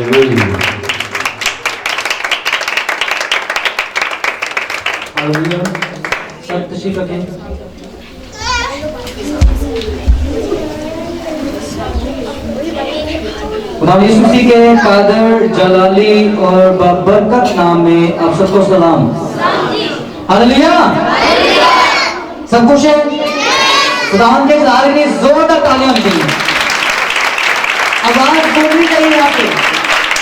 सब तशरीफ रखें। खुदावंद यीशु मसीह के कादर जलाली और बबरकत नाम में आप सबको सलाम। हालेलुया। सब खुश है? खुदावंद के सहारे में जोरदार तालियां होनी चाहिए, आवाज बोलनी चाहिए यहाँ पे।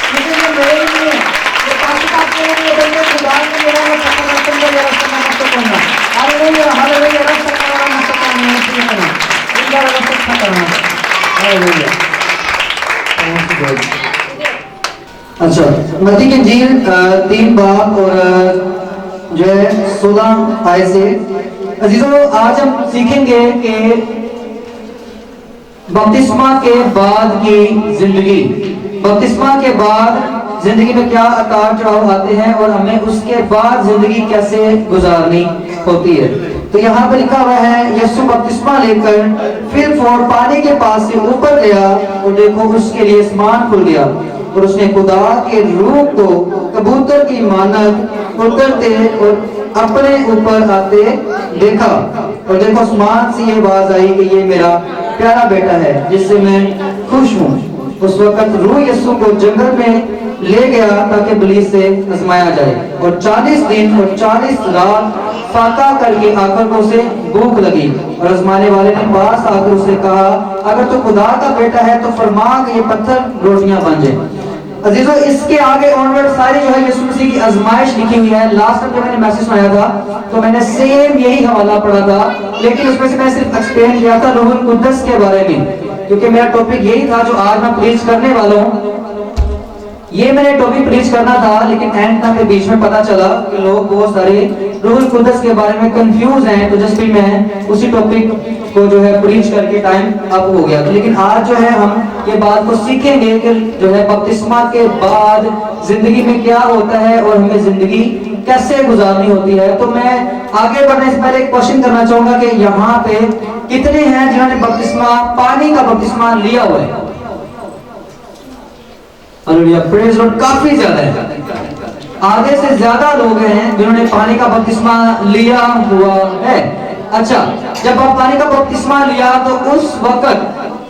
मुझे ये मेरे लिए ये पाकिस्तान के लिए बंदे खुदावंद ने मेरा सफर करते हैं मेरा सफर मत करना। हालेलुया हालेलुया रब सफर मत करना इनका रब सफर करना। हालेलुया। अच्छा, मत्ती की इंजील 3 बाब और जो है 16 आयत से। अजीजों, आज हम सीखेंगे कि बपतिस्मा के बाद की जिंदगी, बपतिस्मा के बाद जिंदगी में क्या उतार चढ़ाव आते हैं और हमें उसके बाद जिंदगी कैसे गुजारनी होती है। तो यहाँ पे लिखा हुआ है, यीशु बपतिस्मा लेकर फिर पानी के पास से ऊपर गया और देखो उसके लिए आसमान खुल गया और उसने खुदा के रूह को कबूतर की मानक उतरते और अपने ऊपर आते देखा और देखो आसमान से ये आवाज आई कि ये मेरा प्यारा बेटा है जिससे मैं खुश हूँ। उस वक्त रूह यीशु को जंगल में ले गया ताकि इब्लीस से आजमाया जाए और 40 दिन और 40 रात फाका करके आकर को उसे भूख लगी और आजमाने वाले ने पास आकर उसे कहा, अगर तो खुदा का बेटा है तो फरमा कि ये पत्थर रोटियां बन जाए। अजीजों, इसके आगे ऑनवर्ड सारी जो है यीशु मसीह की आजमाइश लिखी हुई है। लास्ट टाइम जब मैंने मैसेज सुनाया था तो मैंने सेम यही हवाला पढ़ा था, लेकिन उसमें से मैं सिर्फ एक्सप्लेन किया था रूहुल कुद्दस के बारे में, क्योंकि मेरा टॉपिक यही था जो आज मैं प्रीच करने वाला हूँ। ये मैंने टॉपिक प्रीच करना था, लेकिन एंड तक के बीच में पता चला कि लोग बहुत सारे रूहुल कुद्दस के बारे में कंफ्यूज हैं, तो जस्ट भी मैं उसी टॉपिक को जो है प्रीच करके टाइम अप हो गया। तो लेकिन आज जो है हम ये बात को सीखेंगे कि जो है बपतिस्मा के बाद जिंदगी में क्या होता है और हमें जिंदगी कैसे गुजारनी होती है। तो मैं आगे बढ़ने से पहले एक क्वेश्चन करना चाहूंगा कि यहाँ पे कितने हैं जिन्होंने बपतिस्मा, पानी का बपतिस्मा लिया हुआ है? Hallelujah, praise Lord. काफी ज्यादा है, आधे से ज्यादा लोग हैं जिन्होंने पानी का बपतिस्मा लिया हुआ है। अच्छा, जब आप पानी का बपतिस्मा लिया तो उस वक्त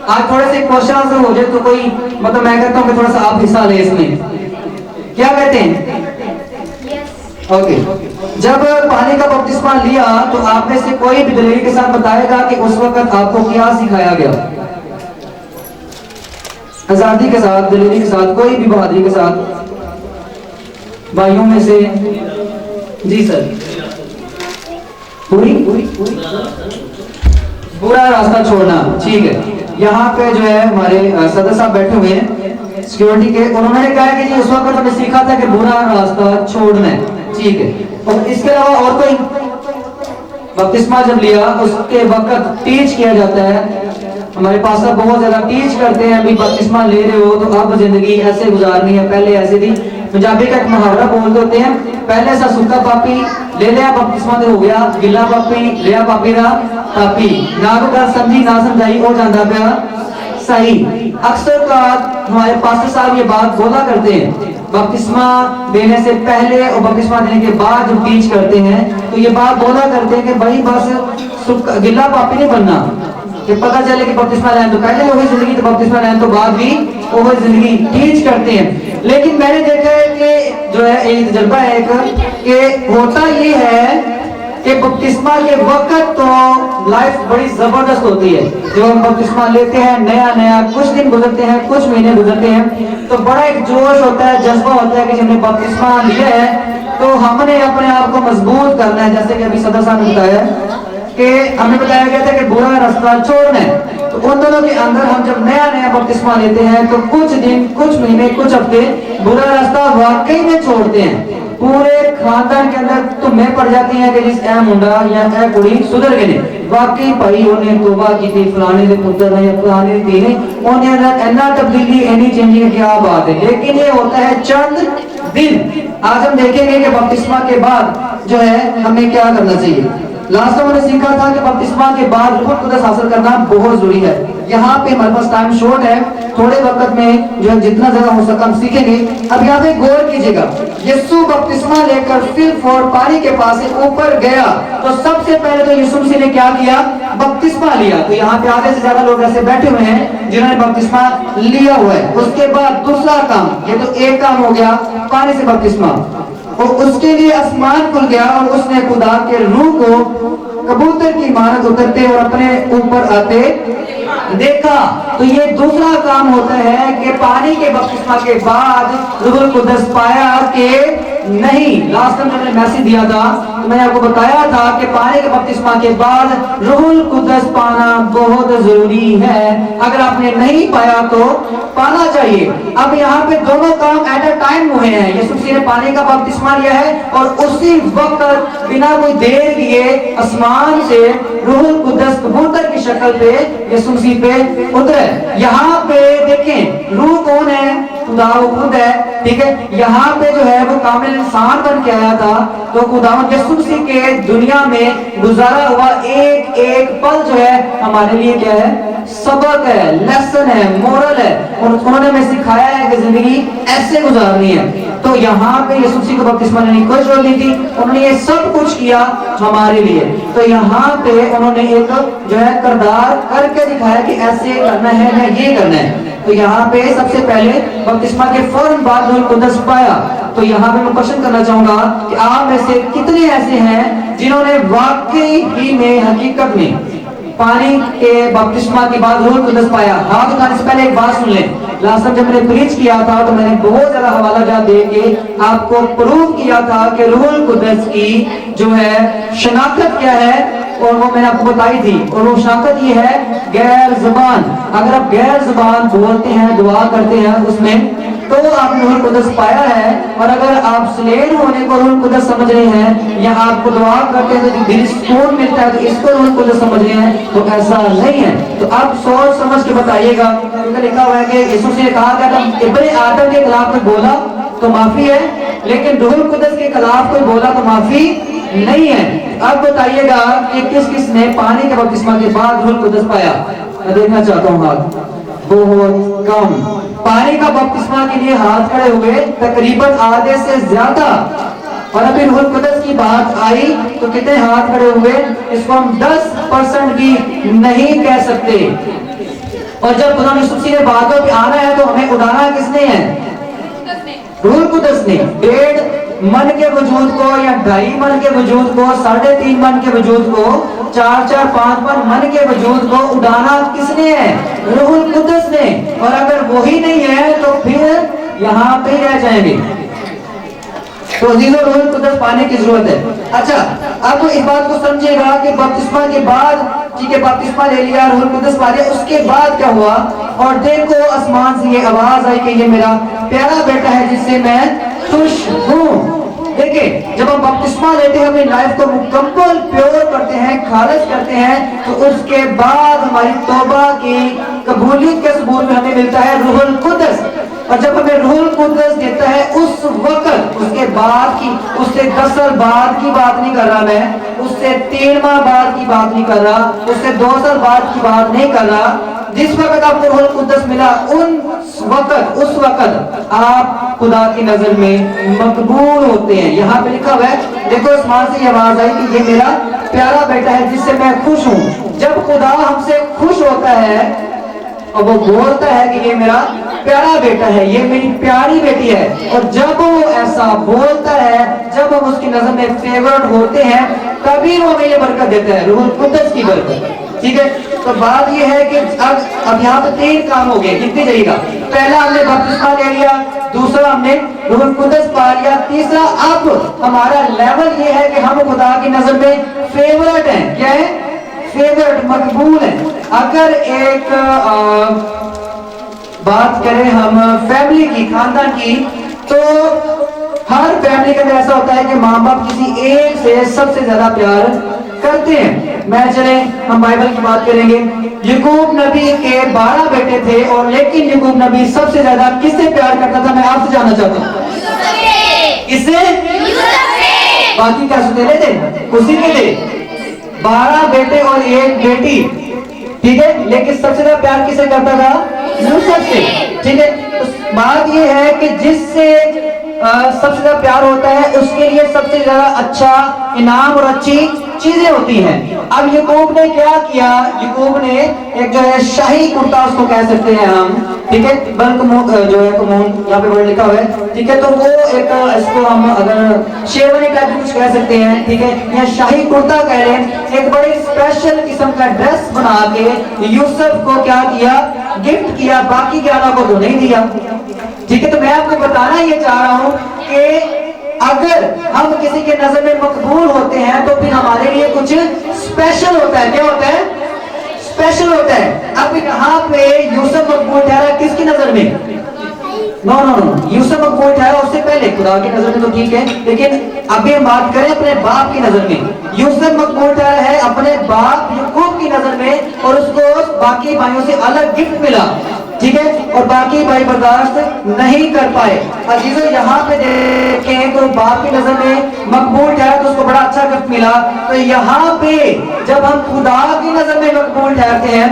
आज थोड़े से क्वेश्चन आंसर हो जाए तो कोई मतलब मैं कहता हूँ कि थोड़ा सा आप हिस्सा ले इसमें, क्या कहते हैं? ओके। जब पानी का बपतिस्मा लिया तो आप में से कोई भी दलील के साथ बताएगा कि उस वक्त आपको क्या सिखाया गया? आजादी के साथ, दलील के साथ, कोई भी बहादुरी के साथ, भाइयों में से। जी सर। पूरी पूरा रास्ता छोड़ना, ठीक है। यहाँ पे जो है हमारे सदस्य साहब बैठे हुए हैं सिक्योरिटी के, उन्होंने कहा कि जी उस वक्त हमने सीखा था कि बुरा रास्ता छोड़ना है, ठीक है। और इसके अलावा और कोई बपतिस्मा जब लिया उसके वक्त टीच किया जाता है, हमारे पास सब बहुत ज्यादा टीच करते हैं, अभी बपतिस्मा ले रहे हो तो अब जिंदगी ऐसे गुजारनी है, पहले ऐसे थी। पंजाबी का एक मुहावरा बोलते होते हैं, पहले सा सुक्का पापी ले लिया बपतिस्मा तो हो गया गिला पापी, लिया पापी रा पापी, ना को गल समझी ना समझाई हो जाता पाया सही। अक्सर का हमारे पास्टर साहब ये बात बोला करते हैं, बपतिस्मा देने से पहले और बपतिस्मा देने के बाद जब टीच करते हैं तो ये बात बोला करते हैं कि भाई बस गिला पापी नहीं बनना, कि पता चले कि बपतिस्मा लेने तो पहले वही जिंदगी तो बपतिस्मा लेने तो बाद भी वही जिंदगी टीच करते हैं। लेकिन मैंने देखा है कि जो है एक तजुर्बा है एक कि होता ये है कि बपतिस्मा के वक्त तो लाइफ बड़ी जबरदस्त होती है। जब हम बपतिस्मा लेते हैं नया नया कुछ दिन गुजरते हैं, कुछ महीने गुजरते हैं, तो बड़ा एक जोश होता है, जज्बा होता है कि हमने बपतिस्मा लिया है तो हमने अपने आप को मजबूत करना है। जैसे कि अभी सदर साहब ने बताया कि हमें बताया गया था कि बुरा रास्ता छोड़ना है, तो उन दोनों के अंदर हम जब नया नया बपतिस्मा लेते हैं तो कुछ दिन, कुछ महीने, कुछ हफ्ते बुरा रास्ता वाकई में छोड़ते हैं। पूरे खानदान के अंदर तुम्हें पड़ जाती है कि जिस ए मुंडा या ए कुड़ी सुधर गए ने, वाकई भाई उन्हें तौबा की थी, फलाने के पुत्र ने या फलाने की ने, उन्हें अंदर इतना तब्दीली, इतनी चेंजिंग, क्या बात है। लेकिन ये होता है चंद दिन। आज हम देखेंगे कि बपतिस्मा के बाद जो है हमें क्या करना चाहिए। लास्ट में हमने सीखा था कि बपतिस्मा के बाद रूहुल कुद्दस हासिल करना बहुत जरूरी है। यहाँ पे हमारे पास टाइम शॉर्ट है, थोड़े वक्त में जो है जितना ज्यादा हो सका हम सीखेंगे। अब यहाँ पे गौर कीजिएगा, यीशु बपतिस्मा लेकर फिर और पानी के पास से ऊपर गया तो सबसे पहले तो यीशु मसीह ने क्या किया? बपतिस्मा लिया। तो यहाँ पे आधे से ज्यादा लोग ऐसे बैठे हुए हैं जिन्होंने बपतिस्मा लिया हुआ है। उसके बाद दूसरा काम, ये तो एक काम हो गया पानी से बपतिस्मा, और उसके लिए आसमान खुल गया और उसने खुदा के रूह को कबूतर की मानद उतरते और अपने ऊपर आते देखा। तो ये दूसरा काम होता है कि पानी के बपतिस्मा के बाद रूहुल कुद्दस पाया कि नहीं। लास्ट टाइम मैंने मैसेज दिया था तो मैंने आपको बताया था कि पानी के बपतिस्मा के बाद रूहुल कुद्दस पाना बहुत जरूरी है। अगर आपने नहीं पाया तो पाना चाहिए। अब यहाँ पे दोनों काम एट अ टाइम हुए हैं। यीशु मसीह ने पानी का बपतिस्मा लिया है और उसी वक्त बिना कोई देर लिए आसमान से रूहुल कुद्दस कबूतर की शक्ल पे यीशु मसीह पे उतरे। यहाँ पे देखें रूह कौन है? खुदा वो खुद है, ठीक है। यहाँ पे जो है वो कामिल इंसान बन के आया था। तो खुदावंद यीशु मसीह के दुनिया में गुजारा हुआ एक एक पल जो है हमारे लिए क्या है? सबक है, लेसन है, मोरल है। और उन्होंने हमें सिखाया है कि जिंदगी ऐसे गुजारनी है। तो यहाँ पे यीशु मसीह को बपतिस्मा लेने की कोई जरूरत नहीं थी, उन्होंने ये सब कुछ किया हमारे लिए। तो यहाँ पे उन्होंने एक जो है किरदार करके दिखाया कि ऐसे करना है या ये करना है। तो यहाँ पे सबसे पहले बपतिस्मा के फौरन बाद रूहुल कुद्दस पाया। तो यहाँ पे मैं क्वेश्चन करना चाहूंगा कि आप में से कितने ऐसे हैं जिन्होंने वाकई ही में हकीकत में पानी के बपतिस्मा के बाद रूहुल कुद्दस पाया? हाथ उठाने से पहले एक बात सुन लें। लास्ट टाइम जब मैंने प्रीच किया था तो मैंने बहुत ज्यादा हवाला जात दे के आपको प्रूव किया था कि रूहुल कुद्दस की जो है शनाख्त क्या है, और वो मैंने आपको बताई थी। और वो शनाख्त ये है गैर जुबान। अगर आप गैर जुबान बोलते हैं, दुआ करते हैं उसमें, तो आपने रूहुल कुद्दस पाया है। और अगर आप स्लेन होने को रूहुल कुद्दस समझ रहे हैं या आपको दुआ करते हैं तो दिल सुकून मिलता है तो इसको रूहुल कुद्दस समझ रहे हैं, तो ऐसा नहीं है। तो आप सोच समझ के बताइएगा। लिखा हुआ है कि यीशु ने कहा था इब्ने आदम के खिलाफ कोई बोला तो माफी है, लेकिन रूहुल कुद्दस के खिलाफ कोई बोला तो माफी नहीं है। अब बताइएगा कि किस किस ने पानी के बपतिस्मा के बाद रूहुल कुद्दस पाया? मैं देखना चाहता हूँ हाथ। बहुत कम। पानी का बपतिस्मा के लिए हाथ खड़े हुए तकरीबन आधे से ज्यादा। और अभी रूहुल कुद्दस की बात आई तो कितने हाथ खड़े हुए? इसको हम 10% भी नहीं कह सकते। और जब खुदा यीशु मसीह ने बातों पे आना है तो हमें उड़ाना किसने है? रूहुल कुद्दस ने। 1.5 मन के वजूद को या 2.5 मन के वजूद को, 3.5 मन के वजूद को, 4-4, 5 मन के वजूद को उड़ाना किसने है? रूहुल कुद्दस ने। और अगर वही नहीं है तो फिर यहाँ पे रह जाएंगे। तो अजीजों रूहुल कुद्दस पाने की जरूरत है। अच्छा, अब इस बात को समझिएगा कि बपतिस्मा के बाद, ठीक है, बपतिस्मा ले लिया, रूहुल कुद्दस पा लिया, उसके बाद क्या हुआ? और देखो आसमान से ये आवाज आई कि ये मेरा प्यारा बेटा है जिससे मैं खुश हूँ। देखिए, जब हम बपतिस्मा लेते हैं, अपनी लाइफ को मुकम्मल प्योर करते हैं, खालिज करते हैं, तो उसके बाद हमारी तौबा की कबूलियत के सबूत में हमें मिलता है रूहुल कुद्दस। और जब हमें रूहुल कुद्दस देता है उस वक्त, उसके बाद की, उससे 10 साल बाद की बात नहीं कर रहा मैं, उससे 3 माह बाद की बात नहीं कर रहा, उससे 2 साल बाद की बात नहीं कर रहा। जिस वक्त आपको रूहुल कुद्दस मिला उस वक्त आप खुदा की नजर में मकबूल होते हैं। यहाँ पे लिखा हुआ है, देखो आसमान से ये आवाज आई कि ये मेरा प्यारा बेटा है जिससे मैं खुश हूँ। जब खुदा हमसे खुश होता है और वो बोलता है कि ये मेरा प्यारा बेटा है, ये मेरी प्यारी बेटी है, और जब वो ऐसा बोलता है, जब हम उसकी नजर में फेवरेट होते हैं, तभी वो हमें ये बरकत देता है, रूहुल कुद्दस की बरकत। ठीक है, तो बात ये है कि अब यहाँ पे 3 काम हो गए, कितने जाइएगा? पहला हमने बपतिस्मा ले लिया, दूसरा हमने रूहुल कुद्दस पा लिया, तीसरा अब हमारा लेवल ये है कि हम खुदा की नजर में फेवरेट हैं। क्या है? फेवरेट, मकबूल है। अगर एक बात करें हम फैमिली की, खानदान की, तो हर फैमिली के अंदर ऐसा होता है कि माँ बाप किसी एक से सबसे ज्यादा प्यार करते हैं। मैं चले हम बाइबल की बात करेंगे। याकूब नबी के 12 बेटे थे, और लेकिन याकूब नबी सबसे ज्यादा किससे प्यार करता था? मैं आपसे जानना चाहता हूँ। किससे? बाकी क्या सुतेले थे? उसी के थे। 12 बेटे और 1 बेटी, ठीक है, लेकिन सबसे ज्यादा प्यार किसे करता था? यूसुफ से, ठीक है। तो बात ये है कि जिससे सबसे ज्यादा प्यार होता है उसके लिए सबसे ज्यादा अच्छा इनाम और अच्छी चीजें होती हैं। अब याकूब ने क्या किया? याकूब ने एक जो है शाही कुर्ता, उसको कह सकते हैं हम, ठीक है, बल्क जो है कमून यहाँ पे वर्ड लिखा हुआ है, ठीक है, तो वो एक इसको हम अगर शेरवानी टाइप कुछ कह सकते हैं, ठीक है, या शाही कुर्ता कह रहे हैं, एक बड़ी स्पेशल किस्म का ड्रेस बना के यूसुफ को क्या किया? गिफ्ट किया, बाकी 11 को तो नहीं दिया, ठीक है। तो मैं आपको बताना ये चाह रहा हूं कि अगर हम किसी के नजर में मकबूल होते हैं तो फिर हमारे लिए कुछ स्पेशल होता है। क्या होता है? स्पेशल होता है। अब यहाँ पे यूसुफ मकबूल ठहरा किसकी नजर में? नो नो नो, यूसुफ मकबूल ठहरा उससे पहले खुदा की नजर में तो ठीक है, लेकिन अभी हम बात करें अपने बाप की नजर में। यूसुफ मकबूल ठहरा है अपने बाप याकूब की नजर में, और उसको बाकी भाइयों से अलग गिफ्ट मिला, ठीक है, और बाकी भाई बर्दाश्त नहीं कर पाए। अजीजों यहाँ पे देखें तो बाप की नजर में मकबूल ठहरा तो उसको बड़ा अच्छा गिफ्ट मिला। तो यहाँ पे जब हम खुदा की नजर में मकबूल ठहरते हैं,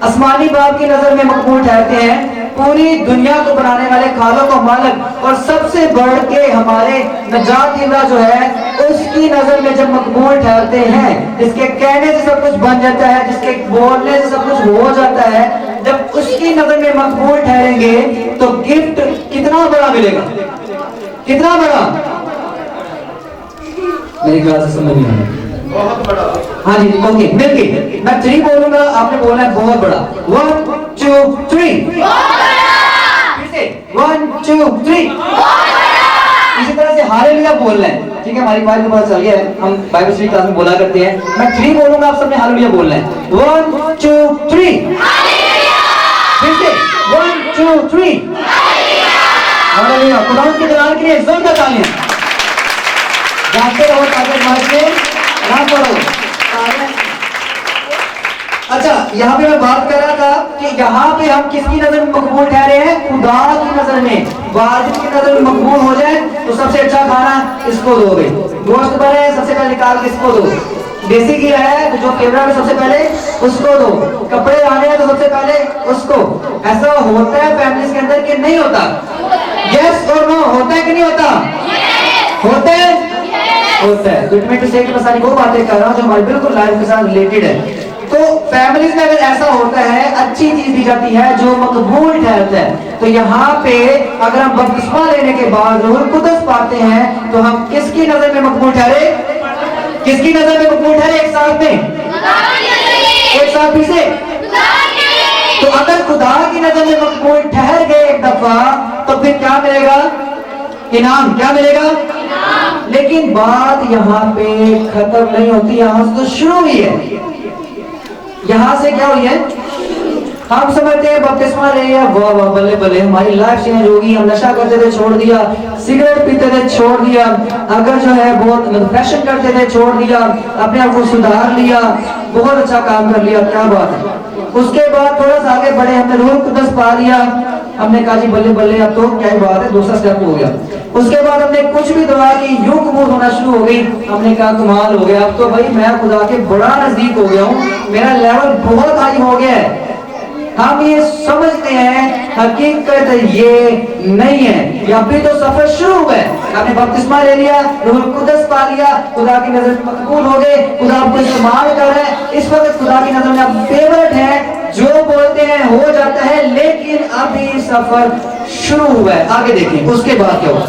आसमानी बाप की नजर में मकबूल ठहरते हैं, पूरी दुनिया को बनाने वाले, खालों को मालिक और सबसे बढ़ के हमारे नजात दीदा जो है, उसकी नजर में जब मकबूल ठहरते हैं, जिसके कहने से सब कुछ बन जाता है, जिसके बोलने से सब कुछ हो जाता है, जब उसकी नजर में मकबूल ठहरेंगे तो गिफ्ट कितना बड़ा मिलेगा? कितना बड़ा? मेरी क्लास से समझ नहीं आ रहा। बहुत बड़ा। हाँ जी, ओके, मिलके मैं 3 बोलूंगा, आपने बोलना है बहुत बड़ा। 1 2 3। फिर से 1 2 3। इसी तरह से हालेलुया बोलना है, ठीक है। हमारी बात को पता चल गया है, हम बाइबल स्टडी क्लास में बोला करते हैं। मैं 3 बोलूंगा, आप सबने हालेलुया बोलना है। 1 2 3। फिर से 1 2 3। हालेलुया। खुदा के जलाल के लिए जोरदार तालियां। जाते रहो ताकत मार्च में ना पढ़ो। अच्छा, यहाँ पे मैं बात कर रहा था कि यहाँ पे हम किसकी नजर में मकबूल ठहरे हैं? खुदा की नजर में। वाजिब की नजर में मकबूल हो जाए तो सबसे अच्छा खाना इसको दोगे, गोश्त बने सबसे पहले निकाल के इसको दो, देसी घी है तो जो कैमरा में सबसे पहले उसको दो, कपड़े आने हैं तो सबसे पहले उसको। ऐसा होता है फैमिलीज के अंदर कि नहीं होता? यस और नो, होता है कि नहीं होता? होता है, होता है। तो मैं से मैं सारी वो बातें कर रहा हूँ जो हमारे बिल्कुल लाइफ के साथ रिलेटेड है। तो फैमिलीज में अगर ऐसा होता है, अच्छी चीज दी जाती है जो मकबूल ठहरता है। तो यहाँ पे अगर हम बपतिस्मा लेने के बाद रूह कुदस पाते हैं तो हम किसकी नजर में मकबूल ठहरे? किसकी नजर में मकबूल ठहरे? एक साथ में, एक साथ फिर से। तो अगर खुदा की नजर में मकबूल ठहर गए एक दफा तो फिर क्या मिलेगा? इनाम। क्या मिलेगा? लेकिन बात यहाँ पे खत्म नहीं होती, यहाँ से तो शुरू हुई है। यहाँ से क्या हुई है? हम समझते हैं बपतिस्मा ले लिया, वाह वाह बल्ले बल्ले हमारी लाइफ चेंज होगी, हम नशा करते थे छोड़ दिया, सिगरेट पीते थे छोड़ दिया, अगर जो है बहुत फैशन करते थे छोड़ दिया, अपने आप को सुधार लिया, बहुत अच्छा काम कर लिया, क्या बात है। उसके बाद थोड़ा सा आगे बढ़े, हमने रूह कुदस पा लिया, हमने कहा जी बल्ले बल्ले अब तो क्या बात है, दूसरा स्टेप हो गया। उसके बाद हमने कुछ भी दुआ की, यूं कबूल होना शुरू हो गई, हमने कहा कमाल हो गया, अब तो भाई मैं खुदा के बड़ा नजदीक हो गया हूँ, मेरा लेवल बहुत हाई हो गया है। हम ये समझते हैं, हकीकत ये नहीं है। या फिर तो सफर शुरू हुआ है, आपने बपतिस्मा ले लिया, रूह कुदस पा लिया, खुदा की नजर में मकबूल हो गए, खुदा आपको इस्तेमाल कर रहा है, इस वक्त खुदा की नजर में आप फेवरेट है, जो बोलते हैं हो जाता है, लेकिन अभी सफर शुरू हुआ है। आगे देखें उसके बाद क्या हुआ।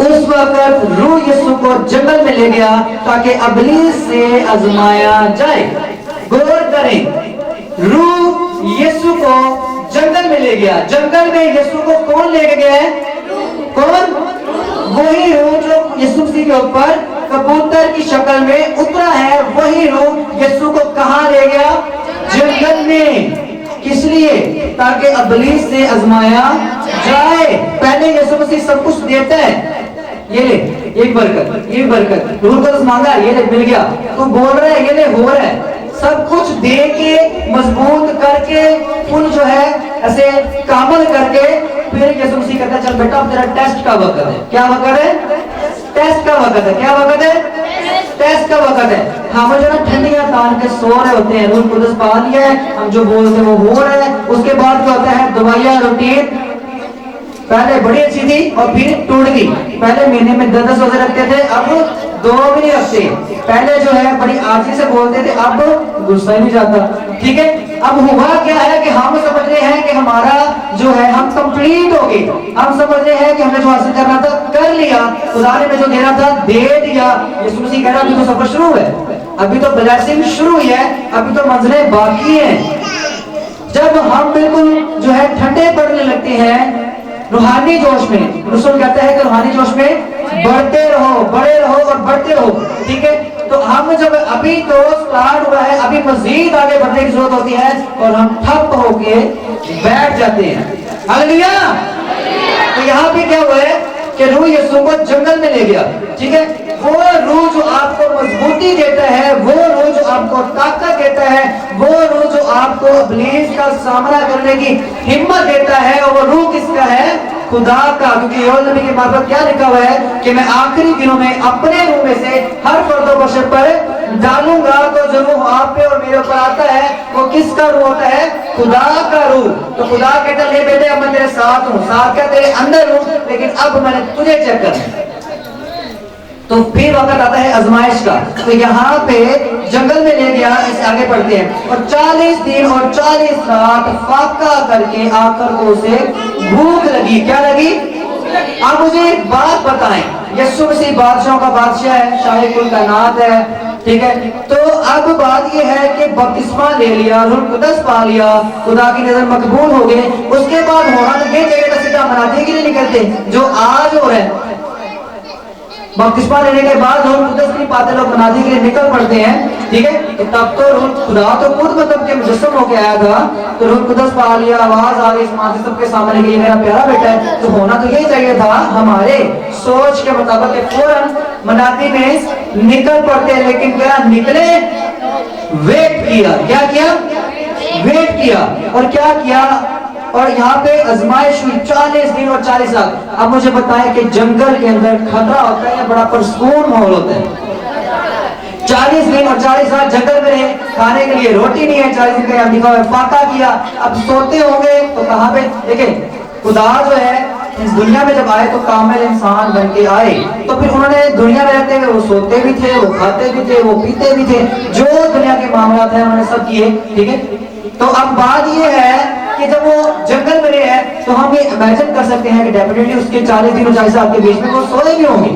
उस वक्त रूह यीशु को जंगल में ले गया ताकि इब्लीस से आजमाया जाए। गौर करें, रूह यीशु को जंगल में ले गया। जंगल में यीशु को कौन लेके गया है? कौन? वही रूह जो यीशु मसीह के ऊपर कबूतर की शक्ल में उतरा है, वही रूह यीशु को कहां ले गया? जंगल में। किस लिए? ताकि इब्लीस से आजमाया जाए। पहले यीशु मसीह सब कुछ देता है, ये ले एक बरकत, ये बरकत, रूह को मांगा, ये ले मिल गया, तू बोल रहा है, ये ले हो रहा है, सब कुछ दे के मजबूत करके फुल जो है ऐसे कामल करके फिर यीशु मसीह कहता है चल बेटा अब तेरा टेस्ट का वक्त है। क्या वक्त है? टेस्ट का वक्त है। क्या वक्त है? टेस्ट का वक्त है। हम जो ना ठंडियां तान के सो रहे होते हैं, रूह कुदस पा लिया है, हम जो बोलते हैं वो हो रहा है। उसके बाद क्या होता है, दवाइयाँ, रूटीन पहले बड़ी अच्छी थी और फिर टूट गई। पहले महीने में 10 रोजे रखते थे, अब 2 भी नहीं रखते। पहले जो है बड़ी आजी से बोलते थे, अब गुस्सा ही नहीं जाता। ठीक है, अब हुआ क्या है कि हम समझ रहे हैं कि हमारा जो है हम कंप्लीट हो गए, हम समझ रहे हैं कि हमने जो हासिल करना था कर लिया, खुदा ने जो देना था दे दिया। यीशु मसीह कह रहा अभी तो सफर शुरू है, अभी तो ब्लेसिंग शुरू हुई है, अभी तो मंजिलें बाकी हैं। जब हम बिल्कुल जो है ठंडे पड़ने लगते हैं रूहानी जोश में, रसूल कहता है कि रूहानी जोश में बढ़ते रहो, बड़े रहो और बढ़ते रहो। ठीक है, तो हम जब अभी तो स्टार्ट हुआ है, अभी मजीद आगे बढ़ने की जरूरत होती है और हम ठप होके बैठ जाते हैं। हालेलुया। तो यहाँ पे क्या हुआ है कि रूह यीशु को जंगल में ले गया। ठीक है, वो रूह जो आपको मजबूती देता है, वो रूह जो आपको ताकत देता है, वो रूह जो आपको इब्लीस का सामना करने की हिम्मत देता है, और वो रूह किसका है, खुदा का। क्योंकि योएल नबी के मार्फत क्या लिखा हुआ है कि मैं आखिरी दिनों में अपने रूह में से हर फर्द बशर पर डालूंगा। तो जो रूह आप पे और मेरे ऊपर आता है वो किसका रूह होता है, खुदा का रूह। तो खुदा कहता है बेटे अब मैं तेरे साथ हूँ, साथ क्या तेरे अंदर हूँ, लेकिन अब मैंने तुझे चेक करना है। तो फिर वक्त आता है आजमाइश का। तो यहाँ पे जंगल में ले गया, इसे आगे पढ़ते हैं, और 40 दिन और 40 रात फाका करके आकर को उसे भूख लगी। क्या लगी? आप मुझे एक बात बताएं, यीशु मसीह बादशाहों का बादशाह है, शाही कुल कायनात है। ठीक है, तो अब बात यह है कि बपतिस्मा ले लिया, रूह कुदस पा लिया, खुदा की नजर मकबूल हो गए, उसके बाद होना तो ये जगह सीधा मनाते कि नहीं निकलते जो आज हो रहा है। बपतिस्मा लेने के बाद रूह कुदस नहीं पाते लोग मनादी के लिए निकल पड़ते हैं। ठीक है, तो तब तो रूह खुदा तो खुद मतलब के मुजस्सम होके आया था, तो रूह कुदस पा लिया, आवाज आ गई आसमान से सबके सामने कि ये मेरा प्यारा बेटा है। तो होना तो यही चाहिए था हमारे सोच के मुताबिक, फौरन मनादी में निकल पड़ते हैं। लेकिन क्या निकले, वेट किया। क्या किया? वेट किया। और क्या किया? और यहाँ पे आजमाइश हुई 40 दिन और 40 रात। अब मुझे बताएं कि जंगल के अंदर खतरा होता है, बड़ा पुरसकून माहौल होता है। 40 दिन और 40 रात जंगल में रहे, खाने के लिए रोटी नहीं है। 40 दिन का लिखा हुआ है फाका किया। अब सोते होंगे तो कहाँ पे? देखिए, खुदा जो है इस दुनिया में जब आए तो कामिल इंसान बन के आए, तो फिर उन्होंने दुनिया में रहते हुए वो सोते भी थे, वो खाते भी थे, वो पीते भी थे, जो दुनिया के मामला थे उन्होंने सब किए। ठीक है, तो अब बात ये है कि जब वो जंगल में रहे हैं तो हम ये इमेजिन कर सकते हैं कि डेफिनेटली उसके 40 दिन और 40 साल के बीच में वो सोए भी होंगे।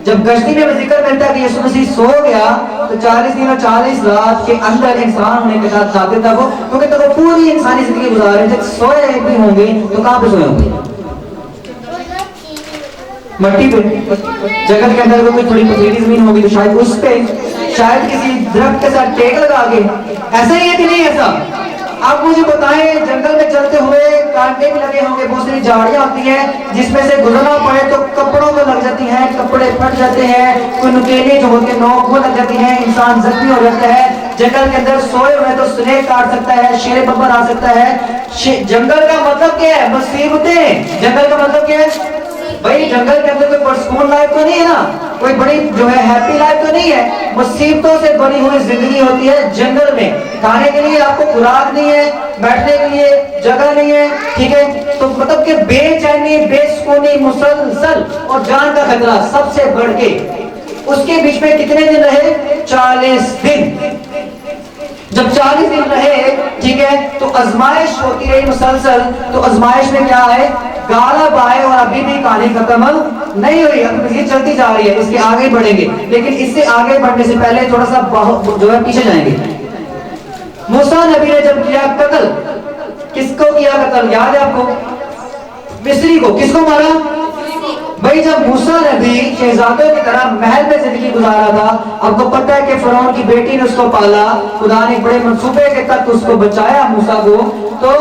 जब गश्ती में जिक्र मिलता है कि यीशु मसीह सो गया, तो 40 दिन और 40 रात के अंदर इंसान होने के साथ जाते था वो, क्योंकि तो वो पूरी इंसानी जिंदगी गुजार रहे थे। सोए भी होंगे तो कहाँ पे सोए होंगे? मट्टी पे। जगत के अंदर कोई थोड़ी पथरीली जमीन होगी तो शायद उस पे, शायद किसी दरख्त के साथ टेक लगा के। ऐसा ही है कि नहीं ऐसा? आप मुझे बताएं, जंगल में चलते हुए कांटे भी लगे होंगे, बहुत सारी झाड़ियां होती हैं जिसमें से गुजरना पड़े तो कपड़ों में लग जाती हैं, कपड़े फट जाते हैं, कोई नुकीले जो होते हैं नोक वो लग जाती हैं, इंसान जख्मी हो जाता है। जंगल के अंदर सोए हुए तो स्नेक काट सकता है, शेर बब्बर आ सकता है। जंगल का मतलब क्या है? मुसीबतें। जंगल का मतलब क्या है भाई? जंगल के अंदर कोई पुरसकून लाइफ तो नहीं है ना, कोई बड़ी जो है हैप्पी लाइफ तो नहीं है। मुसीबतों से बनी हुई जिंदगी होती है जंगल में। खाने के लिए आपको खुराक नहीं है, बैठने के लिए जगह नहीं है। ठीक है, तो मतलब कि बेचैनी, बेसुकूनी, मुसलसल और जान का खतरा सबसे बढ़ के। उसके बीच में कितने दिन रहे? 40 दिन। जब 40 दिन रहे, ठीक है, तो आजमाइश होती रही मुसलसल। तो आजमाइश में क्या है? गालब आए, और अभी भी कहानी खत्म नहीं हुई, अभी मजीद चलती जा रही है, इसके आगे बढ़ेंगे। लेकिन इससे आगे बढ़ने से पहले थोड़ा सा जो है पीछे जाएंगे। मूसा नबी ने जब किया कत्ल, किसको किया कत्ल? याद है आपको? मिस्री को। किसको मारा भाई? जब मूसा नबी शहजादों की तरह महल में जिंदगी गुजारा था, अब तो पता है कि फिरौन की बेटी ने उसको पाला, खुदा ने बड़े मंसूबे के तक उसको बचाया मूसा को। तो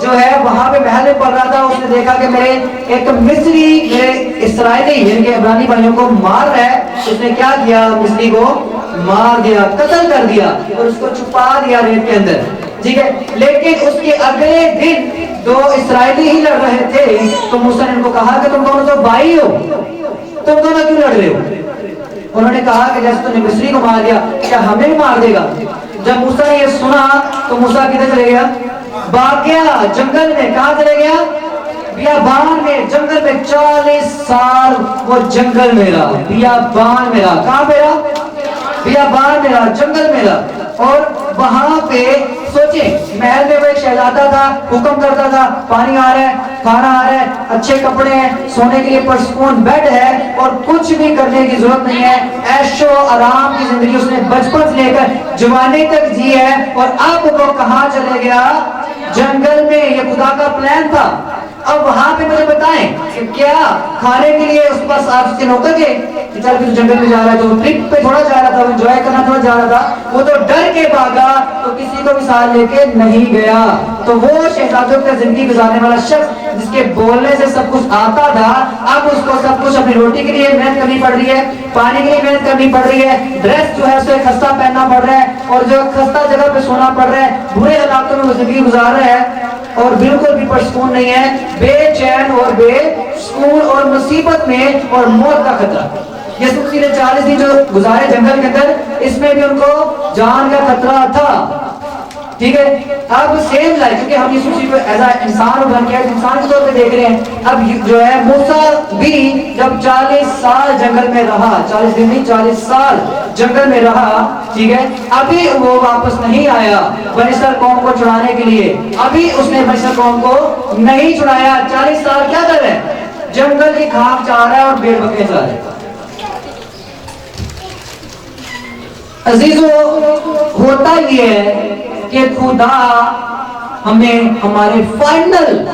जो है वहां पे महल में पढ़ रहा था, उसने देखा कि मेरे एक मिस्री, मेरे इसराइली जिनके इब्रानी भाइयों को मार रहा है। उसने क्या किया? मिस्री को मार दिया, कत्ल कर दिया और उसको छुपा दिया रेत के अंदर। ठीक है, लेकिन उसके अगले दिन दो इसराइली ही लड़ रहे थे, तो मूसा ने उनको कहा कि तुम दोनों तो भाई हो, तुम दोनों क्यों लड़ रहे हो? انہوں نے کہا کہ جیسے تو نے مصری کو مار دیا کیا ہمیں بھی مار دے گا؟ جب موسیٰ نے یہ سنا تو موسیٰ کدھر چلے گیا؟ بھاگ گیا جنگل میں. کہاں چلے گیا؟ بیابان میں, جنگل میں. 40 سال وہ جنگل میں رہا, بیابان میں رہا. کہاں پہ رہا؟ بیابان میں رہا, جنگل میں رہا. اور وہاں پہ سوچیں محل میں وہ ایک شہزادہ تھا, حکم کرتا تھا, پانی آ رہا ہے, کھانا آ رہا ہے, اچھے کپڑے ہیں, سونے کے لیے پرسکون بیڈ ہے, اور کچھ بھی کرنے کی ضرورت نہیں ہے. عیش و آرام کی زندگی اس نے بچپن سے لے کر جوانی تک جی ہے. اور اب وہ کہاں چلے گیا؟ جنگل میں. یہ خدا کا پلان تھا. اب وہاں پہ مجھے بتائیں کہ کیا کھانے کے لیے اس کے پاس آپ سے نوکر کے کہ چل پھر جنگل میں جا رہا ہے تو ٹرپ پہ تھوڑا جا رہا تھا, وہ انجوائے کرنا تھوڑا جا رہا تھا, وہ تو ڈر کے بھاگا, تو کسی کو بھی ساتھ لے کے نہیں گیا. تو وہ شہزادوں کا زندگی گزارنے والا شخص جس کے بولنے سے سب کچھ آتا تھا, اب اس کو سب کچھ اپنی روٹی کے لیے محنت کرنی پڑ رہی ہے, پانی کے لیے محنت کرنی پڑ رہی ہے, ڈریس جو ہے اسے خستہ پہننا پڑ رہا ہے, اور جو خستہ جگہ پہ سونا پڑ رہا ہے, برے حالاتوں میں وہ زندگی گزار رہا ہے, اور بالکل بھی پرسکون نہیں ہے, بے چین اور بے سکون اور مصیبت میں اور موت کا خطرہ. یسوع مسیح نے 40 دن جو گزارے جنگل کے اندر, اس میں بھی ان کو جان کا خطرہ تھا. ٹھیک ہے. اب سیم لائف, کیونکہ ہم یسوع مسیح کو ایز اے انسان بن کے انسان کے طور پہ دیکھ رہے ہیں. اب جو ہے موسیٰ بھی جب 40 سال جنگل میں رہا, 40 دن نہیں 40 سال جنگل میں رہا, ٹھیک ہے, ابھی وہ واپس نہیں آیا بنی اسرائیل قوم کو چھڑانے کے لیے. ابھی اس نے بنی اسرائیل قوم کو نہیں چھڑایا. 40 سال کیا کر رہے ہیں؟ جنگل کی گھاس چار رہا ہے اور بھیڑ بکریاں چار رہے ہیں. عزیزو, ہوتا یہ ہے کہ خدا ہمیں ہمارے فائنل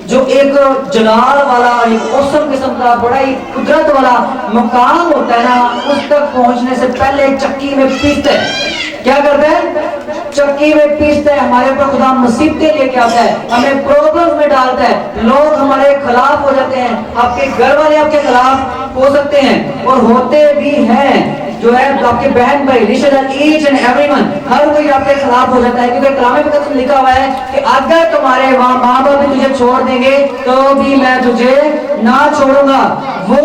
جو ایک جلال والا, ایک اوسم قسم کا بڑا ہی قدرت والا مقام ہوتا ہے نا, اس تک پہنچنے سے پہلے چکی میں پیستا ہے. کیا کرتا ہے؟ چکی میں پیستا ہے. ہمارے اوپر خدا مصیبتیں لے کے آتا ہے, ہمیں پرابلمز میں ڈالتا ہے, لوگ ہمارے خلاف ہو جاتے ہیں, آپ کے گھر والے آپ کے خلاف ہو سکتے ہیں اور ہوتے بھی ہیں. جو ہے آپ کے بہن بھائی, رشتہ دار, ایچ اینڈ ایوری ون, ہر کوئی آپ کے خلاف ہو جاتا ہے. کیونکہ کلام مقدس میں لکھا ہوا ہے کہ اگر تمہارے ماں باپ بھی تجھے چھوڑ دیں گے تو بھی میں تجھے نہ چھوڑوں گا. وہ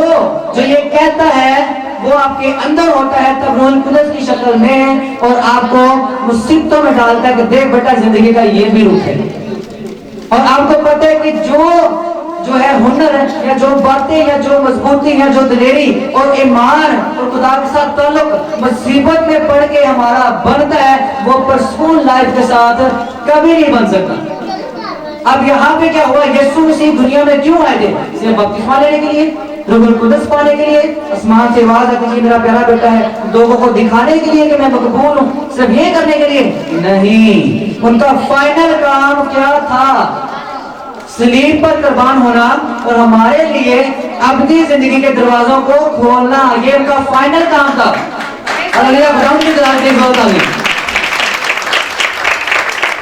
جو یہ کہتا ہے وہ آپ کے اندر ہوتا ہے تب روح القدس کی شکل میں, اور آپ کو مصیبتوں میں ڈالتا ہے کہ دیکھ بیٹا زندگی کا یہ بھی رخ ہے. اور آپ کو پتہ ہے کہ جو ہے ہنر ہے, یا جو باتیں, یا جو مضبوطی, یا جو دلیری اور ایمان اور خدا کے ساتھ تعلق مصیبت میں پڑھ کے ہمارا بنتا ہے, وہ پرسکون لائف کے ساتھ کبھی نہیں بن سکتا. اب یہاں پہ کیا ہوا؟ یسوع مسیح دنیا میں کیوں آئے تھے؟ صرف بپتسمہ لینے کے لیے, روح القدس پانے کے لیے, آسمان سے آواز آتی ہے میرا پیارا بیٹا ہے, لوگوں کو دکھانے کے لیے کہ میں مقبول ہوں, صرف یہ کرنے کے لیے نہیں. ان کا فائنل کام کیا تھا؟ صلیب پر قربان ہونا اور ہمارے لیے ابدی زندگی کے دروازوں کو کھولنا. یہ ان کا فائنل کام تھا.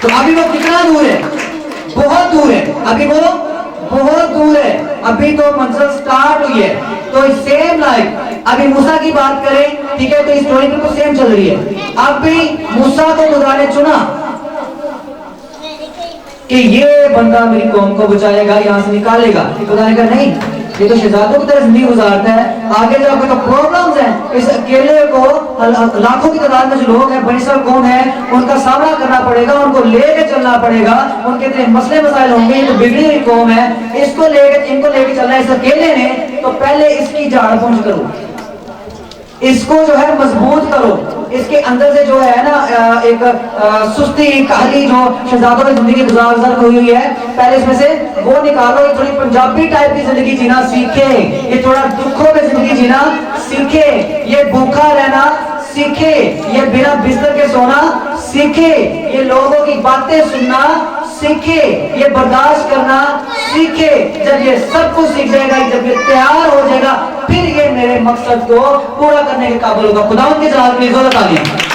تو ابھی وہ کتنا دور ہے؟ بہت دور ہے. ابھی وہ بہت دور ہے. ابھی تو منزل سٹارٹ ہوئی ہے. تو سیم لائف ابھی موسیٰ کی بات کریں, ٹھیک ہے, تو اس اسٹوری بالکل سیم چل رہی ہے. اب بھی موسیٰ کو خدا نے چنا کہ یہ بندہ میری قوم کو بچائے گا, یہاں سے نکالے گا. خدا نے کہا نہیں, یہ تو شہزادوں کی طرح زندگی گزارتا ہے, آگے جا کے تو پرابلمز ہیں. اس اکیلے کو لاکھوں کی تعداد میں جو لوگ ہیں, بنی اسرائیل قوم ہے, ان کا سامنا کرنا پڑے گا, ان کو لے کے چلنا پڑے گا. ان کے اتنے مسئلے مسائل ہوں گے, یہ تو بگڑی ہوئی قوم ہے, اس کو لے کے ان کو لے کے چلنا ہے اس اکیلے نے. تو پہلے اس کی جاڑ پہنچ کرو, اس کو جو ہے مضبوط کرو. اس کے اندر سے جو ہے نا ایک سستی کاہلی جو شہزادوں کی زندگی گزار ہوئی ہے, پہلے اس میں سے وہ نکالو. یہ تھوڑی پنجابی ٹائپ کی زندگی جینا سیکھے, یہ تھوڑا دکھوں میں زندگی جینا سیکھے, یہ بھوکا رہنا سیکھے, یہ بنا بستر کے سونا سیکھے, یہ لوگوں کی باتیں سننا سیکھے, یہ برداشت کرنا سیکھے. جب یہ سب کچھ سیکھ جائے گا, جب یہ تیار ہو جائے گا, پھر یہ میرے مقصد کو پورا کرنے کے قابل ہوگا. خدا ان کے جلال کی ضرورت آ گئی.